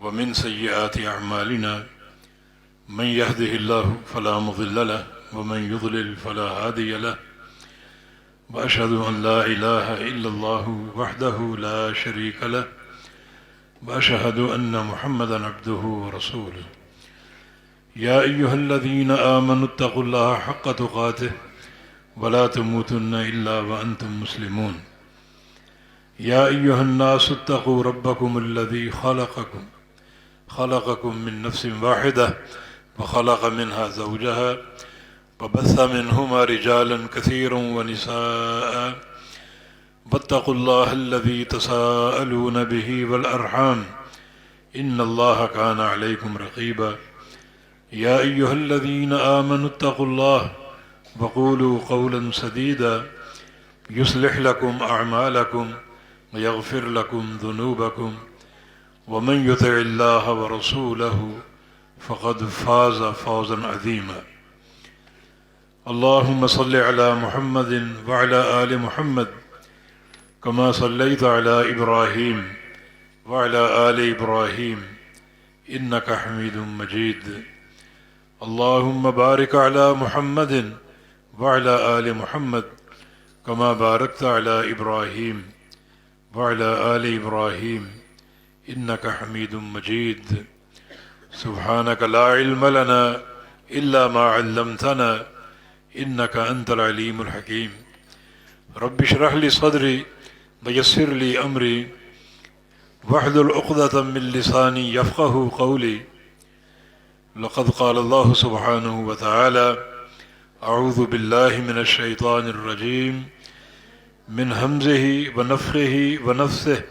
ومن سيئات أعمالنا من يهده الله فلا مضل له ومن يضلل فلا هادي له وأشهد أن لا إله إلا الله وحده لا شريك له وأشهد أن محمدا عبده ورسوله يا أيها الذين آمنوا اتقوا الله حق تقاته ولا تموتن إلا وأنتم مسلمون يا أيها الناس اتقوا ربكم الذي خلقكم من نفس واحدة وخلق منها زوجها وبث منهما رجالا كثيرا ونساء واتقوا الله الذي تساءلون به والأرحام إن الله كان عليكم رقيبا يا أيها الذين آمنوا اتقوا الله وقولوا قولا سديدا يصلح لكم أعمالكم ويغفر لكم ذنوبكم ومن يطع الله ورسوله فقد فاز فوزا عظيما اللهم صل على محمد وعلى آل محمد كما صليت على إبراهيم وعلى آل إبراهيم إنك حميد مجيد اللهم بارك على محمد وعلى آل محمد كما باركت على إبراهيم وعلى آل إبراهيم إنك حميد مجيد سبحانك لا علم لنا إلا ما علمتنا إنك أنت العليم الحكيم رب اشرح لي صدري ويسر لي أمري واحلل عقدة من لساني يفقه قولي لقد قال الله سبحانه وتعالى أعوذ بالله من الشيطان الرجيم من همزه ونفخه ونفثه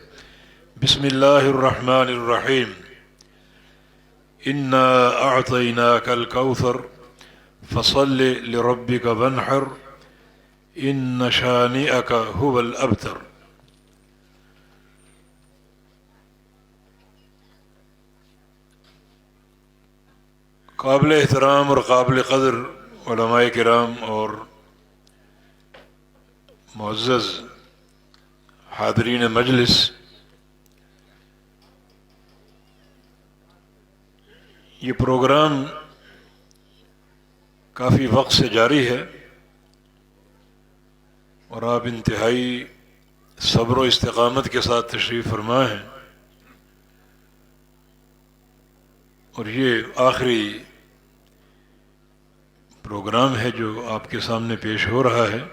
بسم الله الرحمن الرحيم إنا أعطيناك الكوثر فصل لربك وانحر إن شانئك هو الأبتر قابل احترام اور قابل قدر علماء کرام اور معزز حاضرین مجلس، یہ پروگرام کافی وقت سے جاری ہے اور آپ انتہائی صبر و استقامت کے ساتھ تشریف فرما ہیں، اور یہ آخری پروگرام ہے جو آپ کے سامنے پیش ہو رہا ہے۔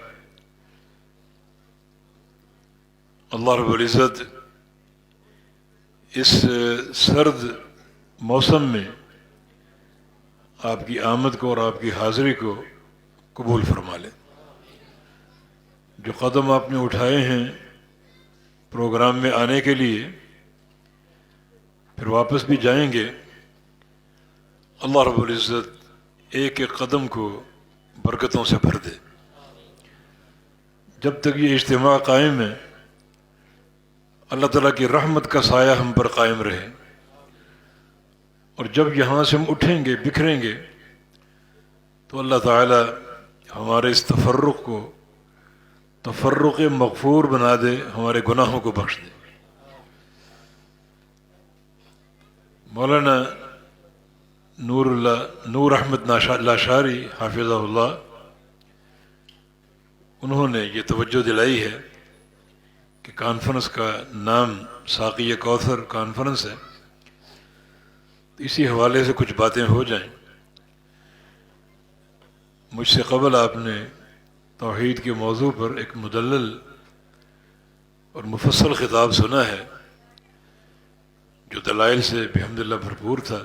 اللہ رب العزت اس سرد موسم میں آپ کی آمد کو اور آپ کی حاضری کو قبول فرما لے۔ جو قدم آپ نے اٹھائے ہیں پروگرام میں آنے کے لیے، پھر واپس بھی جائیں گے، اللہ رب العزت ایک ایک قدم کو برکتوں سے بھر دے۔ جب تک یہ اجتماع قائم ہے، اللہ تعالیٰ کی رحمت کا سایہ ہم پر قائم رہے، اور جب یہاں سے ہم اٹھیں گے، بکھریں گے، تو اللہ تعالیٰ ہمارے اس تفرق کو تفرق مغفور بنا دے، ہمارے گناہوں کو بخش دے۔ مولانا نور احمد لاشاری حافظہ اللہ، انہوں نے یہ توجہ دلائی ہے کہ کانفرنس کا نام ساقی کوثر کانفرنس ہے، تو اسی حوالے سے کچھ باتیں ہو جائیں۔ مجھ سے قبل آپ نے توحید کے موضوع پر ایک مدلل اور مفصل خطاب سنا ہے جو دلائل سے بحمدللہ بھرپور تھا۔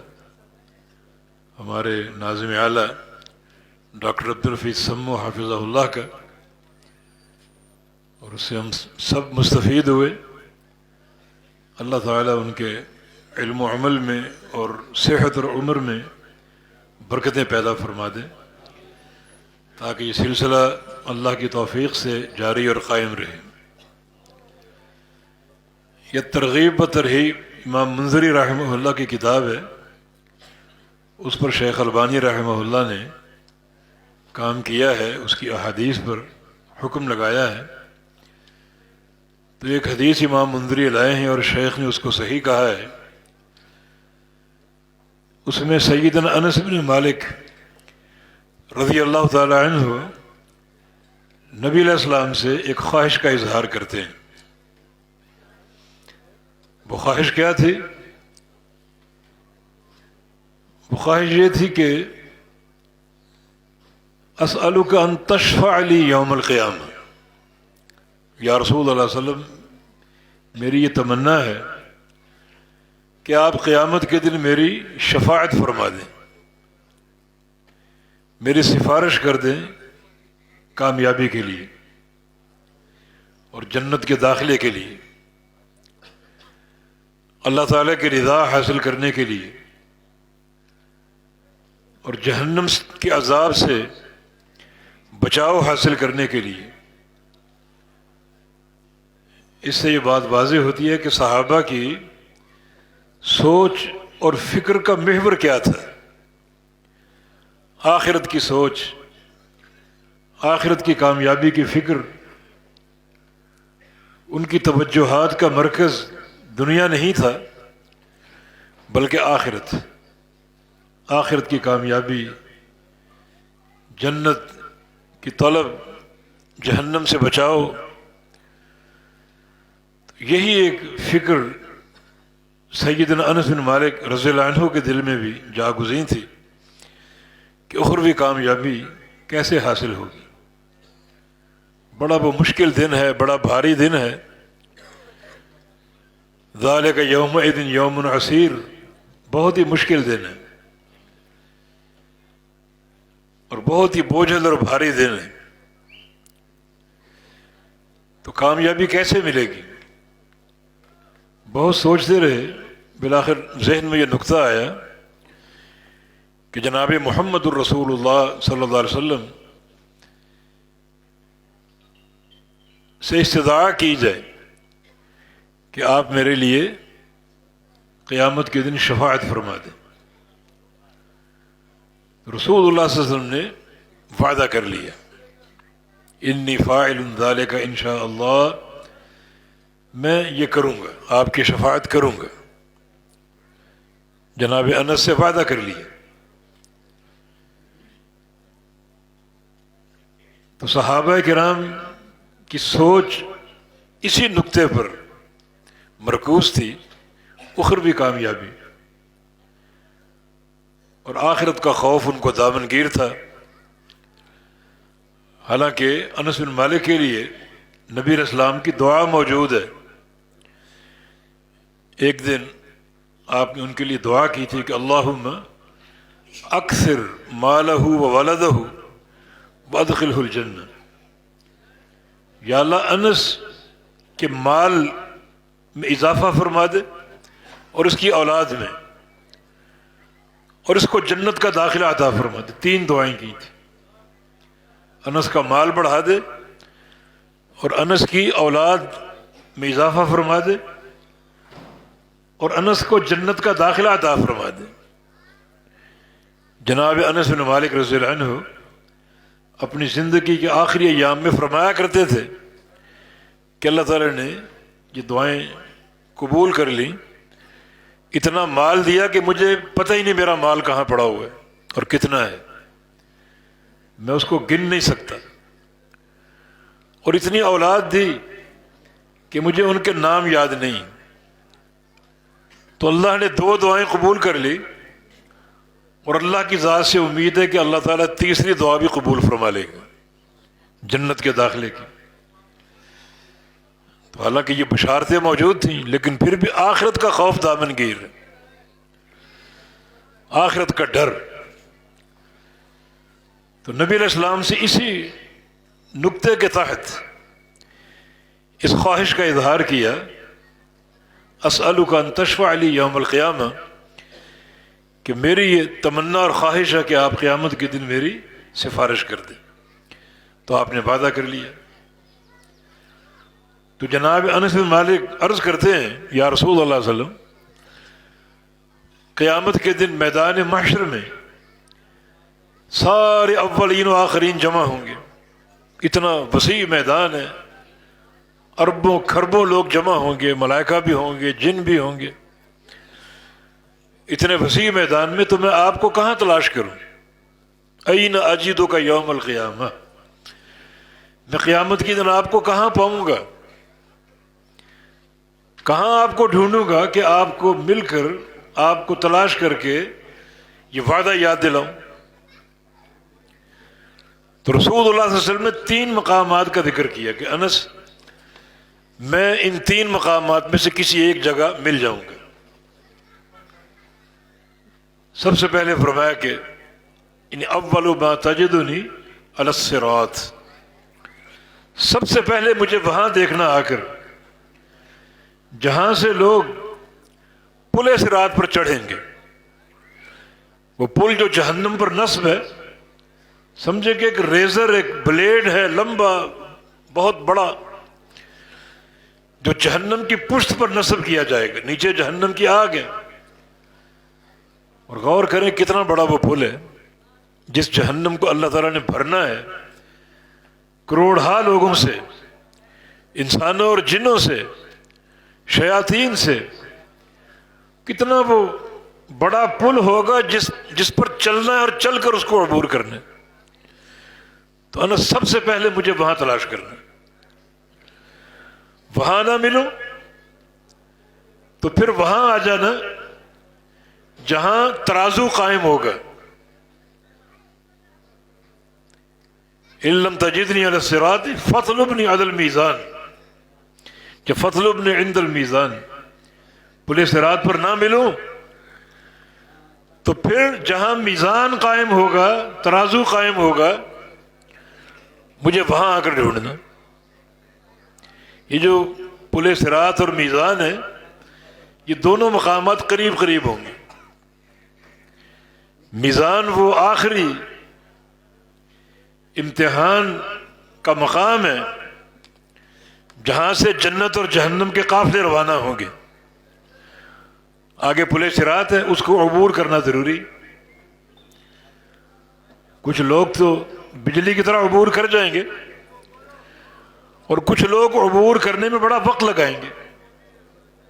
ہمارے ناظم اعلیٰ ڈاکٹر عبدالحفیظ سمو حافظہ اللہ کا، اور اس سے ہم سب مستفید ہوئے۔ اللہ تعالیٰ ان کے علم و عمل میں اور صحت اور عمر میں برکتیں پیدا فرما دے، تاکہ یہ سلسلہ اللہ کی توفیق سے جاری اور قائم رہے۔ یہ ترغیب و ترہیب امام منذری رحمہ اللہ کی کتاب ہے، اس پر شیخ البانی رحمہ اللہ نے کام کیا ہے، اس کی احادیث پر حکم لگایا ہے۔ تو ایک حدیث امام منذری لائے ہیں اور شیخ نے اس کو صحیح کہا ہے اس میں سیدنا انس بن مالک رضی اللہ تعالی عنہ نبی علیہ السلام سے ایک خواہش کا اظہار کرتے ہیں. وہ خواہش کیا تھی؟ وہ خواہش یہ تھی کہ اسألک ان تشفع لی یوم القیامہ. یا رسول اللہ صلی اللہ علیہ وسلم، میری یہ تمنا ہے کہ آپ قیامت کے دن میری شفاعت فرما دیں، میری سفارش کر دیں کامیابی کے لیے اور جنت کے داخلے کے لیے، اللہ تعالیٰ کی رضا حاصل کرنے کے لیے اور جہنم کے عذاب سے بچاؤ حاصل کرنے کے لیے. اس سے یہ بات واضح ہوتی ہے کہ صحابہ کی سوچ اور فکر کا محور کیا تھا. آخرت کی سوچ، آخرت کی کامیابی کی فکر. ان کی توجہات کا مرکز دنیا نہیں تھا بلکہ آخرت. آخرت کی کامیابی، جنت کی طلب، جہنم سے بچاؤ. یہی ایک فکر سیدنا انس بن مالک رضی اللہ عنہ کے دل میں بھی جاگزین تھی کہ اخروی کامیابی کیسے حاصل ہوگی. بڑا وہ مشکل دن ہے، بڑا بھاری دن ہے. ذالک یومئذ یوم عسیر، بہت ہی مشکل دن ہے اور بہت ہی بوجھل اور بھاری دن ہے. تو کامیابی کیسے ملے گی؟ بہت سوچتے رہے، بالآخر ذہن میں یہ نقطہ آیا کہ جناب محمد الرسول اللہ صلی اللہ علیہ وسلم سے استدعا کی جائے کہ آپ میرے لیے قیامت کے دن شفاعت فرما دیں. رسول اللہ صلی اللہ علیہ وسلم نے وعدہ کر لیا، انی فاعل ذلک ان شاء اللہ، میں یہ کروں گا، آپ کی شفاعت کروں گا. جناب انس سے وعدہ کر لیا. تو صحابہ کرام کی سوچ اسی نقطے پر مرکوز تھی، اخروی کامیابی اور آخرت کا خوف ان کو دامنگیر تھا. حالانکہ انس بن مالک کے لیے نبی علیہ السلام کی دعا موجود ہے. ایک دن آپ نے ان کے لیے دعا کی تھی کہ اللہم اکثر مالہ و ولدہ وادخلہ الجنہ. یا اللہ انس کے مال میں اضافہ فرما دے اور اس کی اولاد میں، اور اس کو جنت کا داخلہ عطا فرما دے. 3 دعائیں کی تھی. انس کا مال بڑھا دے اور انس کی اولاد میں اضافہ فرما دے اور انس کو جنت کا داخلہ عطا فرما دے. جناب انس بن مالک رضی اللہ عنہ اپنی زندگی کے آخری ایام میں فرمایا کرتے تھے کہ اللہ تعالی نے یہ دعائیں قبول کر لیں، اتنا مال دیا کہ مجھے پتہ ہی نہیں میرا مال کہاں پڑا ہوا ہے اور کتنا ہے، میں اس کو گن نہیں سکتا. اور اتنی اولاد دی کہ مجھے ان کے نام یاد نہیں. تو اللہ نے 2 دعائیں قبول کر لی اور اللہ کی ذات سے امید ہے کہ اللہ تعالیٰ تیسری دعا بھی قبول فرما لے گا، جنت کے داخلے کی. تو حالانکہ یہ بشارتیں موجود تھیں لیکن پھر بھی آخرت کا خوف دامنگیر، آخرت کا ڈر. تو نبی علیہ السلام سے اسی نقطے کے تحت اس خواہش کا اظہار کیا، اسألک ان تشفع لی یوم القیامہ، کہ میری یہ تمنا اور خواہش ہے کہ آپ قیامت کے دن میری سفارش کر دیں. تو آپ نے وعدہ کر لیا. تو جناب انس بن مالک عرض کرتے ہیں یا رسول اللہ صلی اللہ علیہ وسلم، قیامت کے دن میدان محشر میں سارے اولین و آخرین جمع ہوں گے. اتنا وسیع میدان ہے، اربوں کھربوں لوگ جمع ہوں گے، ملائکہ بھی ہوں گے، جن بھی ہوں گے. اتنے وسیع میدان میں تو میں آپ کو کہاں تلاش کروں؟ این اجدو کا یوم القیامہ، میں قیامت کی دن آپ کو کہاں پاؤں گا؟ کہاں آپ کو ڈھونڈوں گا کہ آپ کو مل کر، آپ کو تلاش کر کے یہ وعدہ یاد دلاؤں؟ تو رسول اللہ صلی اللہ علیہ وسلم نے 3 مقامات کا ذکر کیا کہ انس میں ان 3 مقامات میں سے کسی ایک جگہ مل جاؤں گا۔ سب سے پہلے فرمایا کہ ان اول ما تجدنی علی الصراط، سب سے پہلے مجھے وہاں دیکھنا آ کر جہاں سے لوگ پل صراط پر چڑھیں گے۔ وہ پل جو جہنم پر نصب ہے، سمجھے کہ ایک ریزر، ایک بلیڈ ہے لمبا بہت بڑا، جو جہنم کی پشت پر نصب کیا جائے گا، نیچے جہنم کی آگ ہے۔ اور غور کریں کتنا بڑا وہ پل ہے جس جہنم کو اللہ تعالیٰ نے بھرنا ہے کروڑہا لوگوں سے، انسانوں اور جنوں سے، شیاطین سے۔ کتنا وہ بڑا پل ہوگا جس پر چلنا ہے اور چل کر اس کو عبور کرنا ہے۔ تو انا سب سے پہلے مجھے وہاں تلاش کرنا ہے۔ وہاں نہ ملوں تو پھر وہاں آ جانا جہاں ترازو قائم ہوگا۔ ان لم تجدنی علی الصراط فاطلبنی علی المیزان، کہ فاطلبنی عند المیزان، پل صراط پر نہ ملوں تو پھر جہاں میزان قائم ہوگا، ترازو قائم ہوگا، مجھے وہاں آ کر ڈھونڈنا۔ یہ جو پل صراط اور میزان ہے، یہ دونوں مقامات قریب قریب ہوں گے۔ میزان وہ آخری امتحان کا مقام ہے جہاں سے جنت اور جہنم کے قافلے روانہ ہوں گے۔ آگے پل صراط ہے، اس کو عبور کرنا ضروری۔ کچھ لوگ تو بجلی کی طرح عبور کر جائیں گے اور کچھ لوگ عبور کرنے میں بڑا وقت لگائیں گے،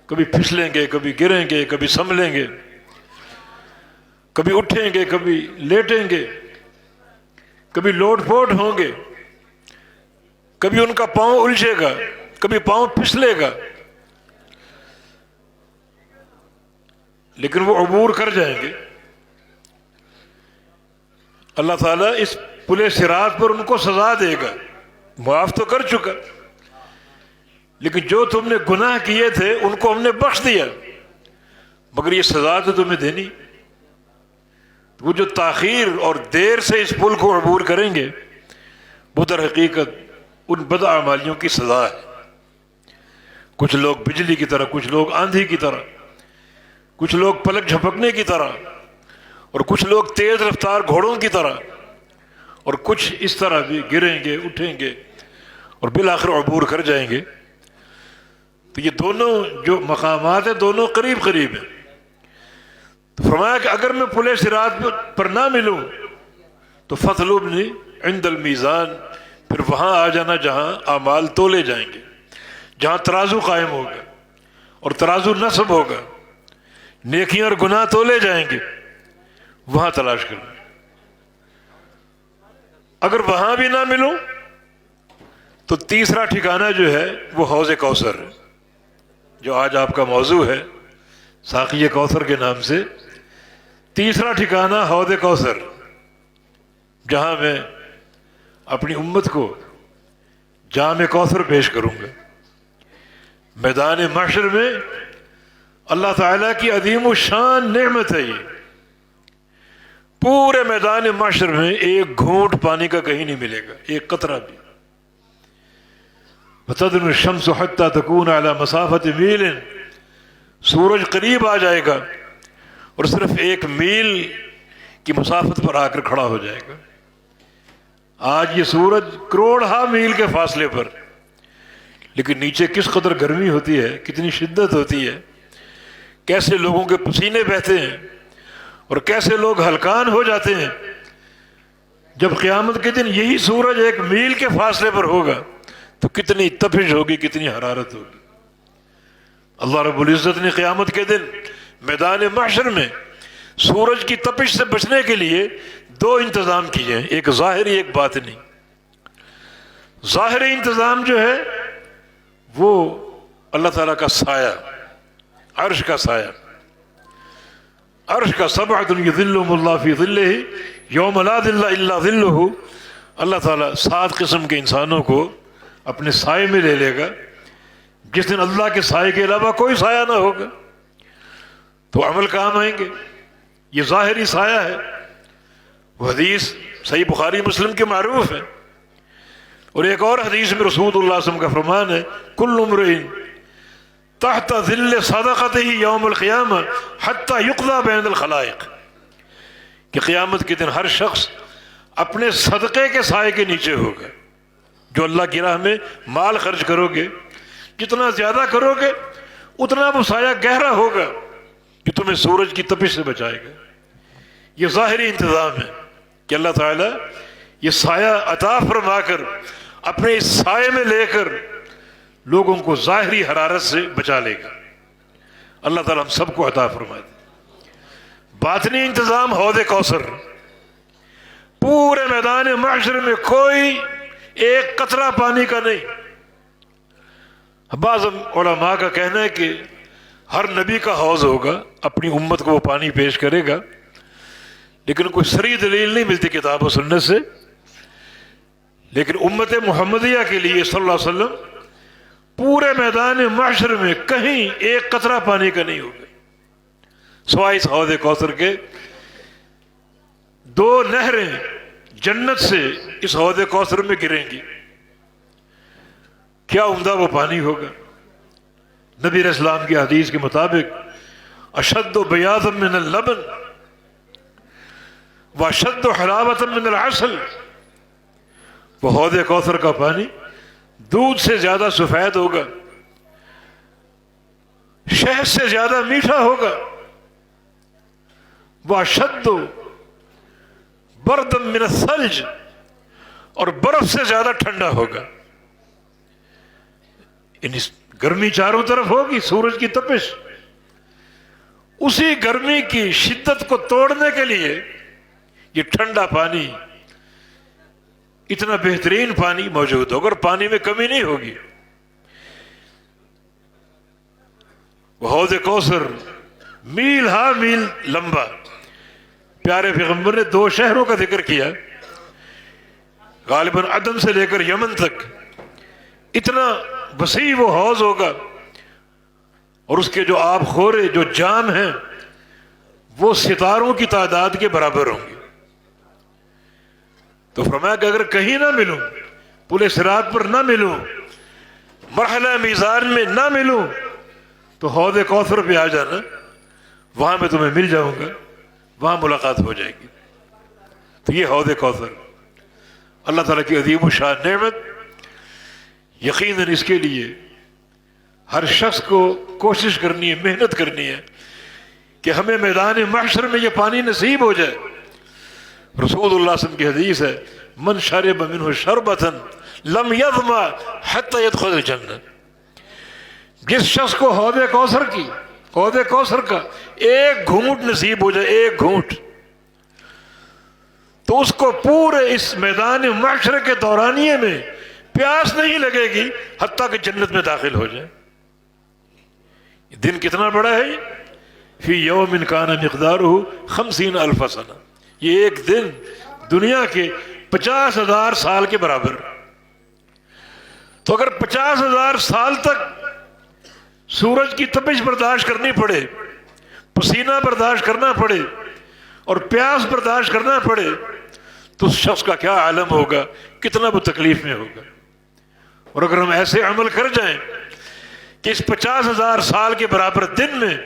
کبھی پھسلیں گے، کبھی گریں گے، کبھی سنبھلیں گے، کبھی اٹھیں گے، کبھی لیٹیں گے، کبھی لوٹ پوٹ ہوں گے، کبھی ان کا پاؤں الجھے گا، کبھی پاؤں پھسلے گا، لیکن وہ عبور کر جائیں گے۔ اللہ تعالیٰ اس پل صراط پر ان کو سزا دے گا، معاف تو کر چکا، لیکن جو تم نے گناہ کیے تھے ان کو ہم نے بخش دیا، مگر یہ سزا تو تمہیں دینی۔ وہ جو تاخیر اور دیر سے اس پل کو عبور کریں گے، وہ در حقیقت ان بد اعمالیوں کی سزا ہے۔ کچھ لوگ بجلی کی طرح، کچھ لوگ آندھی کی طرح، کچھ لوگ پلک جھپکنے کی طرح، اور کچھ لوگ تیز رفتار گھوڑوں کی طرح، اور کچھ اس طرح بھی گریں گے، اٹھیں گے اور بالآخر عبور کر جائیں گے۔ تو یہ دونوں جو مقامات ہیں دونوں قریب قریب ہیں۔ تو فرمایا کہ اگر میں پل صراط پر نہ ملوں تو فاطلبنی عند المیزان، پھر وہاں آ جانا جہاں اعمال تولے جائیں گے، جہاں ترازو قائم ہوگا اور ترازو نصب ہوگا، نیکیاں اور گناہ تولے جائیں گے، وہاں تلاش کرنا۔ اگر وہاں بھی نہ ملوں تو تیسرا ٹھکانہ جو ہے وہ حوض کوثر ہے، جو آج آپ کا موضوع ہے، ساقی کوثر کے نام سے۔ تیسرا ٹھکانہ حوض کوثر، جہاں میں اپنی امت کو جام کوثر پیش کروں گا۔ میدان محشر میں اللہ تعالیٰ کی عظیم الشان نعمت ہے یہ۔ پورے میدان محشر میں ایک گھونٹ پانی کا کہیں نہیں ملے گا، ایک قطرہ بھی۔ وَتَدْنُ الشَّمْسُ حَتَّى تَكُونَ عَلَى مَسَافَةِ مِيلٍ، سورج قریب آ جائے گا اور صرف 1 میل کی مسافت پر آ کر کھڑا ہو جائے گا۔ آج یہ سورج کروڑہا میل کے فاصلے پر، لیکن نیچے کس قدر گرمی ہوتی ہے، کتنی شدت ہوتی ہے، کیسے لوگوں کے پسینے بہتے ہیں اور کیسے لوگ ہلکان ہو جاتے ہیں۔ جب قیامت کے دن یہی سورج 1 میل کے فاصلے پر ہوگا تو کتنی تپش ہوگی، کتنی حرارت ہوگی۔ اللہ رب العزت نے قیامت کے دن میدان محشر میں سورج کی تپش سے بچنے کے لیے دو انتظام کیے ہیں، ایک ظاہری ایک باطنی۔ ظاہری انتظام جو ہے وہ اللہ تعالیٰ کا سایہ، عرش کا سایہ، عرش کا سبعۃ یظلهم اللہ فی ظلہ یوم لا ظل الا ظلہ۔ اللہ تعالیٰ 7 قسم کے انسانوں کو اپنے سائے میں لے لے گا جس دن اللہ کے سائے کے علاوہ کوئی سایہ نہ ہوگا، تو عمل کام آئیں گے۔ یہ ظاہری سایہ ہے، وہ حدیث صحیح بخاری مسلم کے معروف ہے۔ اور ایک اور حدیث میں رسول اللہ صلی اللہ علیہ وسلم کا فرمان ہے، کل امرئ تحت ظل صدقتہ یوم القیامہ حتی یقضی بین الخلائق، کہ قیامت کے دن ہر شخص اپنے صدقے کے سائے کے نیچے ہوگا۔ جو اللہ کی راہ میں مال خرچ کرو گے، جتنا زیادہ کرو گے اتنا وہ سایہ گہرا ہوگا کہ تمہیں سورج کی تپش سے بچائے گا۔ یہ ظاہری انتظام ہے کہ اللہ تعالیٰ یہ سایہ عطا فرما کر اپنے اس سائے میں لے کر لوگوں کو ظاہری حرارت سے بچا لے گا۔ اللہ تعالیٰ ہم سب کو عطا فرما دے۔ باطنی انتظام حوض کوثر، پورے میدان محشر میں کوئی ایک قطرہ پانی کا نہیں۔ بعض علماء کا کہنا ہے کہ ہر نبی کا حوض ہوگا، اپنی امت کو وہ پانی پیش کرے گا، لیکن کوئی صریح دلیل نہیں ملتی کتاب و سنت سے۔ لیکن امت محمدیہ کے لیے صلی اللہ علیہ وسلم پورے میدان محشر میں کہیں ایک قطرہ پانی کا نہیں ہوگا سوائے اس حوض کوثر کے۔ 2 نہریں جنت سے اس حوض کوثر میں گریں گی۔ کیا عمدہ وہ پانی ہوگا۔ نبی علیہ السلام کی حدیث کے مطابق اشد بیاضا من اللبن واشد حلاوة من العسل، وہ حوض کوثر کا پانی دودھ سے زیادہ سفید ہوگا، شہد سے زیادہ میٹھا ہوگا، واشد بردا من الثلج، اور برف سے زیادہ ٹھنڈا ہوگا۔ یعنی گرمی چاروں طرف ہوگی، سورج کی تپش، اسی گرمی کی شدت کو توڑنے کے لیے یہ ٹھنڈا پانی، اتنا بہترین پانی موجود ہوگا، اور پانی میں کمی نہیں ہوگی۔ وہ حوض کوثر میل ہا میل لمبا۔ پیارے پیغمبر نے 2 شہروں کا ذکر کیا، غالباً عدن سے لے کر یمن تک اتنا وسیع وہ حوض ہوگا، اور اس کے جو آب خورے، جو جام ہیں، وہ ستاروں کی تعداد کے برابر ہوں گے۔ تو فرمایا کہ اگر کہیں نہ ملوں، پل صراط پر نہ ملوں، مرحلہ میزان میں نہ ملوں، تو حوض کوثر پہ آ جانا، وہاں میں تمہیں مل جاؤں گا، وہاں ملاقات ہو جائے گی۔ تو یہ حوض کوثر اللہ تعالیٰ کی عظیم الشان نعمت۔ یقیناً اس کے لیے ہر شخص کو کوشش کرنی ہے، محنت کرنی ہے کہ ہمیں میدان محشر میں یہ پانی نصیب ہو جائے۔ رسول اللہ صلی اللہ علیہ وسلم کی حدیث ہے، من شرب منہ شربۃ لم یظمأ حتی یدخل الجنہ، جس شخص کو حوض کوثر کا ایک گھونٹ نصیب ہو جائے، ایک گھونٹ، تو اس کو پورے اس میدان محشر کے دورانیے میں پیاس نہیں لگے گی حتیٰ کہ جنت میں داخل ہو جائے۔ یہ دن کتنا بڑا ہے، فی یوم کان مقدارہ 50,000 سنہ، یہ ایک دن دنیا کے 50,000 سال کے برابر۔ تو اگر 50,000 سال تک سورج کی تپش برداشت کرنی پڑے، پسینہ برداشت کرنا پڑے، اور پیاس برداشت کرنا پڑے، تو اس شخص کا کیا عالم ہوگا، کتنا وہ تکلیف میں ہوگا۔ اور اگر ہم ایسے عمل کر جائیں کہ اس 50,000 سال کے برابر دن میں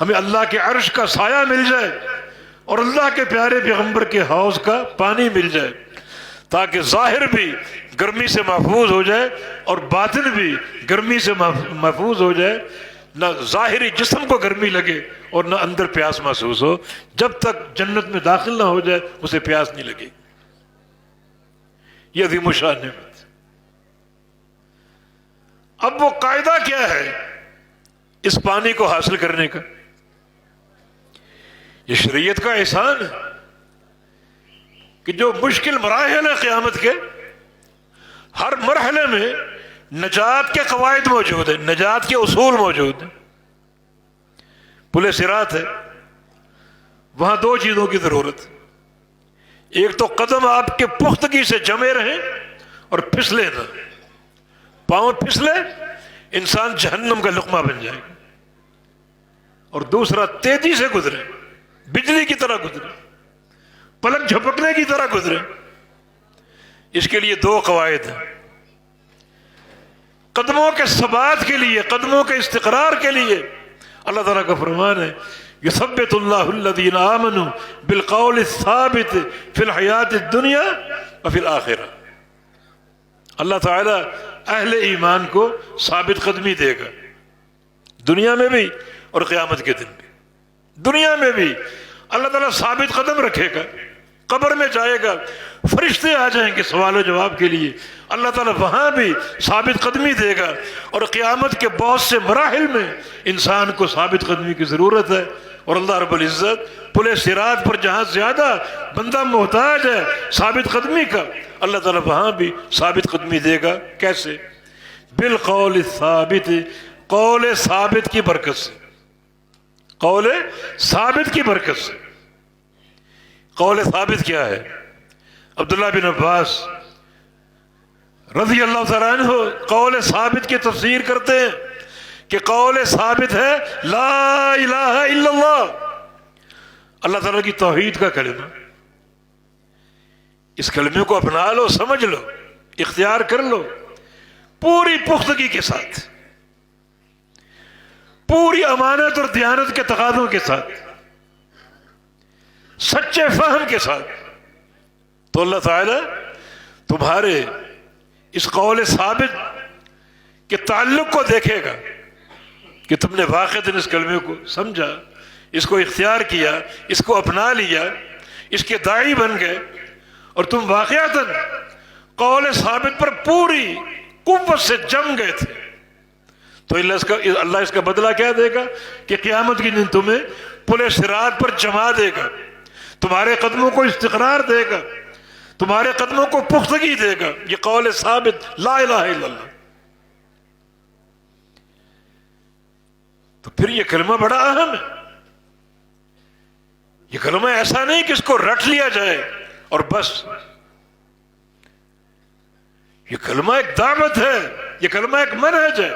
ہمیں اللہ کے عرش کا سایہ مل جائے اور اللہ کے پیارے پیغمبر کے حوض کا پانی مل جائے، تاکہ ظاہر بھی گرمی سے محفوظ ہو جائے اور باطن بھی گرمی سے محفوظ ہو جائے، نہ ظاہری جسم کو گرمی لگے اور نہ اندر پیاس محسوس ہو، جب تک جنت میں داخل نہ ہو جائے اسے پیاس نہیں لگے۔ یہ عظیم الشان نعمت۔ اب وہ قاعدہ کیا ہے اس پانی کو حاصل کرنے کا؟ یہ شریعت کا احسان ہے کہ جو مشکل مراحل ہیں قیامت کے، ہر مرحلے میں نجات کے قواعد موجود ہیں، نجات کے اصول موجود ہیں۔ پل صراط ہے، وہاں دو چیزوں کی ضرورت ہے، ایک تو قدم آپ کے پختگی سے جمے رہیں اور پھسلے نہ، پاؤں پھسلے انسان جہنم کا لقمہ بن جائے گا، اور دوسرا تیزی سے گزرے، بجلی کی طرح گزرے، پلک جھپکنے کی طرح گزرے۔ اس کے لیے دو قواعد ہیں، قدموں کے ثبات کے لیے، قدموں کے استقرار کے لیے اللہ تعالیٰ کا فرمان ہے یثبت اللہ الذین آمنوا بالقول الثابت فی الحیات الدنیا وفی الآخرہ۔ اللہ تعالیٰ اہل ایمان کو ثابت قدمی دے گا، دنیا میں بھی اور قیامت کے دن بھی۔ دنیا میں بھی اللہ تعالیٰ ثابت قدم رکھے گا، قبر میں جائے گا، فرشتے آ جائیں گے سوال و جواب کے لیے، اللہ تعالیٰ وہاں بھی ثابت قدمی دے گا، اور قیامت کے بہت سے مراحل میں انسان کو ثابت قدمی کی ضرورت ہے۔ اور اللہ رب العزت پل صراط پر جہاں زیادہ بندہ محتاج ہے ثابت قدمی کا، اللہ تعالیٰ وہاں بھی ثابت قدمی دے گا۔ کیسے؟ بالقول الثابت، قول ثابت کی برکت سے، قول ثابت کی برکت سے۔ قول ثابت کیا ہے؟ عبداللہ بن عباس رضی اللہ تعالیٰ عنہ قول ثابت کی تفسیر کرتے ہیں کہ قول ثابت ہے لا الہ الا اللہ، اللہ تعالیٰ کی توحید کا کلمہ۔ اس کلمے کو اپنا لو، سمجھ لو، اختیار کر لو پوری پختگی کے ساتھ، پوری امانت اور دیانت کے تقاضوں کے ساتھ، سچے فہم کے ساتھ، تو اللہ تعالیٰ تمہارے اس قول ثابت کے تعلق کو دیکھے گا کہ تم نے واقعتاً اس کلمے کو سمجھا، اس کو اختیار کیا، اس کو اپنا لیا، اس کے داعی بن گئے، اور تم واقعتاً قول ثابت پر پوری قوت سے جم گئے تھے، تو اللہ اس کا بدلہ کیا دے گا کہ قیامت کے دن تمہیں پل صراط پر جما دے گا، تمہارے قدموں کو استقرار دے گا، تمہارے قدموں کو پختگی دے گا۔ یہ قول ثابت لا الہ الا اللہ۔ تو پھر یہ کلمہ بڑا اہم ہے، یہ کلمہ ایسا نہیں کہ اس کو رٹ لیا جائے اور بس، یہ کلمہ ایک دعوت ہے، یہ کلمہ ایک منہج ہے،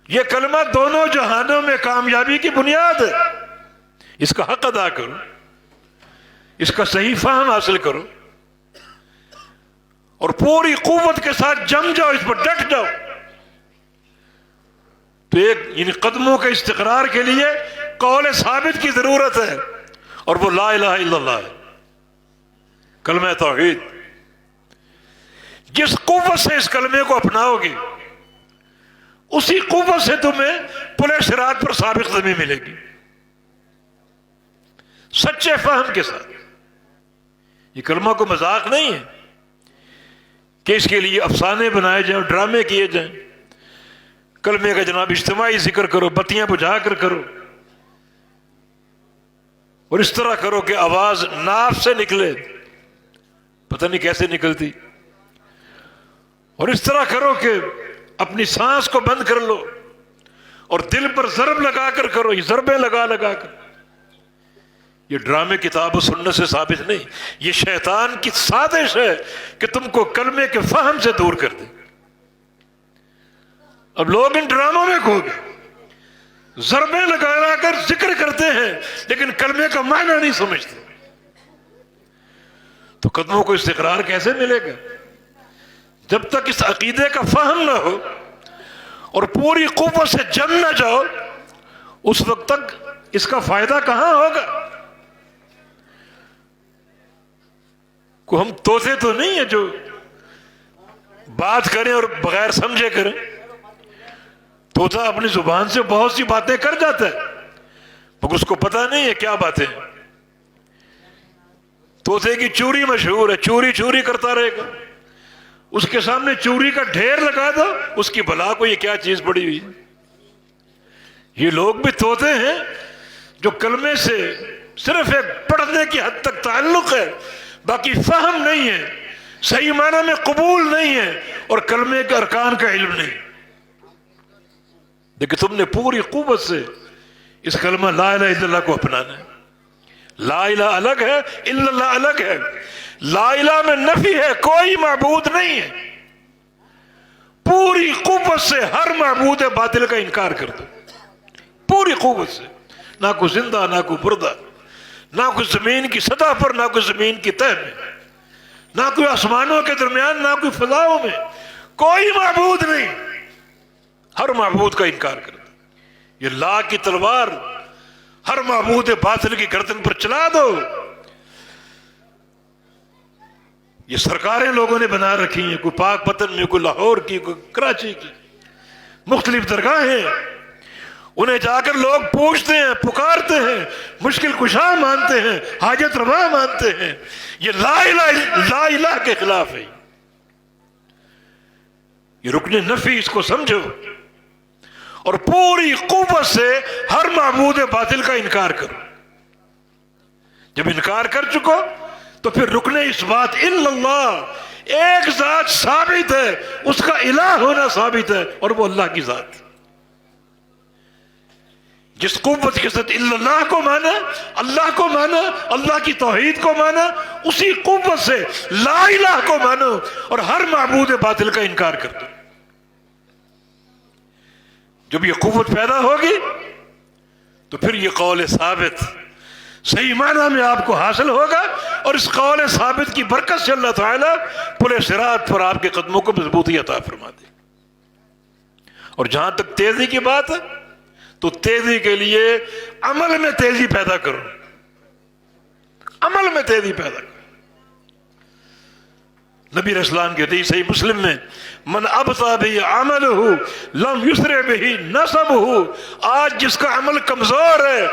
یہ کلمہ دونوں جہانوں میں کامیابی کی بنیاد ہے۔ اس کا حق ادا کرو، اس کا صحیح فہم حاصل کرو، اور پوری قوت کے ساتھ جم جاؤ، اس پر ڈٹ جاؤ۔ تو ایک یعنی قدموں کے استقرار کے لیے قول ثابت کی ضرورت ہے، اور وہ لا الہ الا اللہ ہے، کلمہ توحید۔ جس قوت سے اس کلمے کو اپناؤ گے اسی قوت سے تمہیں پل صراط پر ثابت قدمی ملے گی، سچے فہم کے ساتھ۔ یہ کلمہ کو مذاق نہیں ہے کہ اس کے لیے افسانے بنائے جائیں اور ڈرامے کیے جائیں۔ کلمے کا جناب اجتماعی ذکر کرو، بتیاں بجھا کر کرو، اور اس طرح کرو کہ آواز ناف سے نکلے، پتہ نہیں کیسے نکلتی، اور اس طرح کرو کہ اپنی سانس کو بند کر لو، اور دل پر ضرب لگا کر کرو، یہ ضربیں لگا لگا کر۔ یہ ڈرامے کتاب و سنت سے ثابت نہیں، یہ شیطان کی سازش ہے کہ تم کو کلمے کے فہم سے دور کر دے۔ اب لوگ ان ڈراموں میں کھو گئے، ضربیں لگا کر ذکر کرتے ہیں لیکن کلمے کا معنی نہیں سمجھتے، تو قدموں کو استقرار کیسے ملے گا جب تک اس عقیدے کا فہم نہ ہو اور پوری قوت سے جم نہ جاؤ؟ اس وقت تک اس کا فائدہ کہاں ہوگا؟ کو ہم طوطے تو نہیں ہیں جو بات کریں اور بغیر سمجھے کریں۔ طوطا اپنی زبان سے بہت سی باتیں کر جاتا ہے مگر اس کو پتہ نہیں ہے کیا باتیں۔ طوطے کی چوری مشہور ہے، چوری چوری کرتا رہے گا، اس کے سامنے چوری کا ڈھیر لگا دو، اس کی بلا کو یہ کیا چیز پڑی ہوئی۔ یہ لوگ بھی طوطے ہیں جو کلمے سے صرف ایک پڑھنے کی حد تک تعلق ہے، باقی فہم نہیں ہے، صحیح معنی میں قبول نہیں ہے، اور کلمے کے ارکان کا علم نہیں. لیکن تم نے پوری قوت سے اس کلمہ لا الہ الا اللہ کو اپنانا ہے. لا الہ الگ ہے، الا اللہ الگ ہے. لا الہ میں نفی ہے، کوئی معبود نہیں ہے. پوری قوت سے ہر معبود باطل کا انکار کر دو، پوری قوت سے. نہ کوئی زندہ، نہ کوئی مردہ، نہ کوئی زمین کی سطح پر، نہ کوئی زمین کی تہہ میں، نہ کوئی آسمانوں کے درمیان، نہ کوئی فضاؤں میں. کوئی معبود نہیں، ہر معبود کا انکار کر دو. یہ لا کی تلوار ہر معبود باطل کی گردن پر چلا دو. یہ سرکاریں لوگوں نے بنا رکھی ہیں، کوئی پاک پتن میں، کوئی لاہور کی، کوئی کراچی کی، مختلف درگاہیں. انہیں جا کر لوگ پوچھتے ہیں، پکارتے ہیں، مشکل کشا مانتے ہیں، حاجت روا مانتے ہیں. یہ لا الہ کے خلاف ہے. یہ رکن نفی، اس کو سمجھو، اور پوری قوت سے ہر معبود باطل کا انکار کرو. جب انکار کر چکو تو پھر رکن اس بات الا اللہ، ایک ذات ثابت ہے، اس کا الہ ہونا ثابت ہے، اور وہ اللہ کی ذات. جس قوت کے ساتھ الا اللہ کو مانا، اللہ کو مانا، اللہ کی توحید کو مانا، اسی قوت سے لا الہ کو مانو اور ہر معبود باطل کا انکار کر دو. جب یہ قوت پیدا ہوگی تو پھر یہ قول ثابت صحیح معنی میں آپ کو حاصل ہوگا، اور اس قول ثابت کی برکت سے اللہ تعالیٰ پل صراط پر آپ کے قدموں کو مضبوطی عطا فرما دے. اور جہاں تک تیزی کی بات ہے تو تیزی کے لیے عمل میں تیزی پیدا کرو، عمل میں تیزی پیدا کرو. نبی علیہ السلام کی حدیث صحیح مسلم میں، من ابطأ به عملہ لم یسرع به نسبہ. آج جس کا عمل کمزور ہے،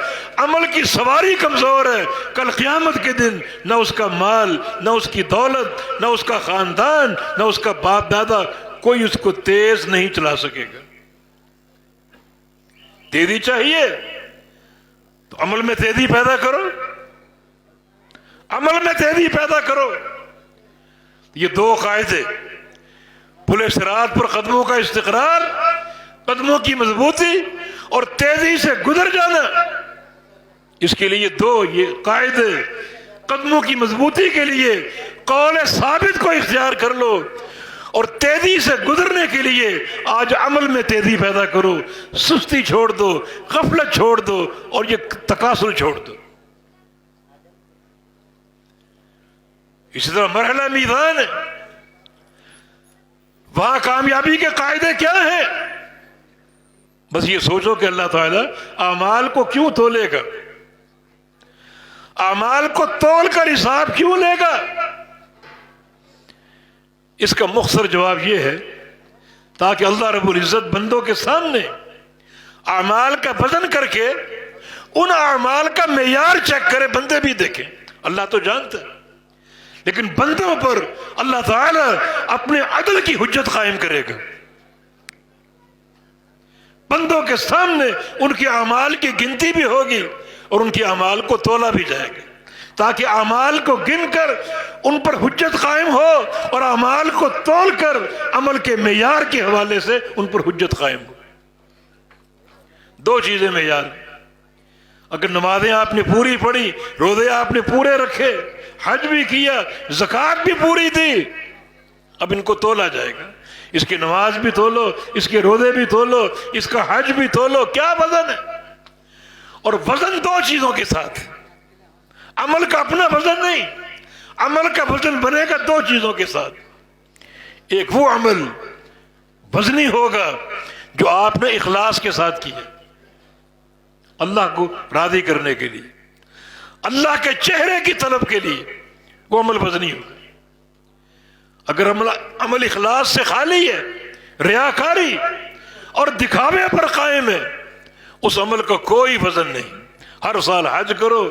عمل کی سواری کمزور ہے، کل قیامت کے دن نہ اس کا مال، نہ اس کی دولت، نہ اس کا خاندان، نہ اس کا باپ دادا، کوئی اس کو تیز نہیں چلا سکے گا. تیزی چاہیے تو عمل میں تیزی پیدا کرو، عمل میں تیزی پیدا کرو. یہ دو قاعدے، پل صراط پر قدموں کا استقرار، قدموں کی مضبوطی، اور تیزی سے گزر جانا، اس کے لیے دو یہ قاعدے، قدموں کی مضبوطی کے لیے قول ثابت کو اختیار کر لو، اور تیزی سے گزرنے کے لیے آج عمل میں تیزی پیدا کرو. سستی چھوڑ دو، غفلت چھوڑ دو، اور یہ تکاسل چھوڑ دو. اسی طرح مرحلہ میزان ہے، وہاں کامیابی کے قاعدے کیا ہیں؟ بس یہ سوچو کہ اللہ تعالیٰ اعمال کو کیوں تولے گا، اعمال کو تول کر حساب کیوں لے گا. اس کا مختصر جواب یہ ہے تاکہ اللہ رب العزت بندوں کے سامنے اعمال کا وزن کر کے ان اعمال کا معیار چیک کرے، بندے بھی دیکھیں. اللہ تو جانتا ہے، لیکن بندوں پر اللہ تعالیٰ اپنے عدل کی حجت قائم کرے گا. بندوں کے سامنے ان کے اعمال کی گنتی بھی ہوگی اور ان کے اعمال کو تولا بھی جائے گا، تاکہ اعمال کو گن کر ان پر حجت قائم ہو اور اعمال کو تول کر عمل کے معیار کے حوالے سے ان پر حجت قائم ہو. دو چیزیں معیار. اگر نمازیں آپ نے پوری پڑھی، روزے آپ نے پورے رکھے، حج بھی کیا، زکوٰۃ بھی پوری دی، اب ان کو تولا جائے گا. اس کی نماز بھی تولو، اس کے روزے بھی تولو، اس کا حج بھی تولو. کیا وزن ہے؟ اور وزن دو چیزوں کے ساتھ، عمل کا اپنا وزن نہیں، عمل کا وزن بنے گا دو چیزوں کے ساتھ. ایک وہ عمل وزنی ہوگا جو آپ نے اخلاص کے ساتھ کیا، اللہ کو راضی کرنے کے لیے، اللہ کے چہرے کی طلب کے لیے، وہ عمل وزنی ہوگا. اگر عمل اخلاص سے خالی ہے، ریاکاری اور دکھاوے پر قائم ہے، اس عمل کا کوئی وزن نہیں. ہر سال حج کرو،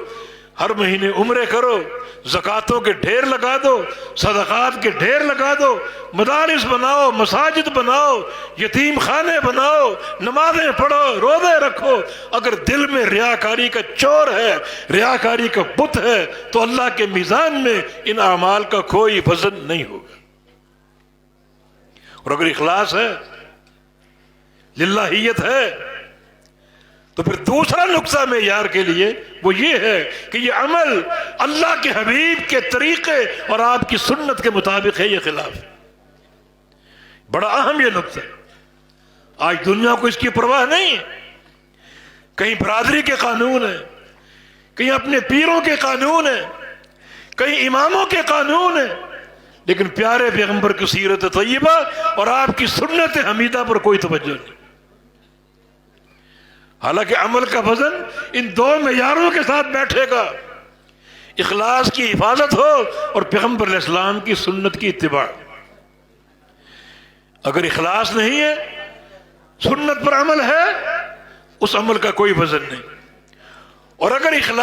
ہر مہینے عمرے کرو، زکاتوں کے ڈھیر لگا دو، صدقات کے ڈھیر لگا دو، مدارس بناؤ، مساجد بناؤ، یتیم خانے بناؤ، نمازیں پڑھو، روزے رکھو، اگر دل میں ریاکاری کا چور ہے، ریاکاری کا بت ہے، تو اللہ کے میزان میں ان اعمال کا کوئی وزن نہیں ہوگا۔ اور اگر اخلاص ہے، للہیت ہے، تو پھر دوسرا نقطہ معیار کے لیے وہ یہ ہے کہ یہ عمل اللہ کے حبیب کے طریقے اور آپ کی سنت کے مطابق ہے یا خلاف ہے۔ بڑا اہم یہ نقطہ ہے۔ آج دنیا کو اس کی پرواہ نہیں ہے، کہیں برادری کے قانون ہیں، کہیں اپنے پیروں کے قانون ہیں، کہیں اماموں کے قانون ہیں، لیکن پیارے پیغمبر کی سیرت طیبہ اور آپ کی سنت حمیدہ پر کوئی توجہ نہیں۔ حالانکہ عمل کا وزن ان دو معیاروں کے ساتھ بیٹھے گا، اخلاص کی حفاظت ہو اور پیغمبر علیہ السلام کی سنت کی اتباع۔ اگر اخلاص نہیں ہے، سنت پر عمل ہے، اس عمل کا کوئی وزن نہیں۔ اور اگر اخلاص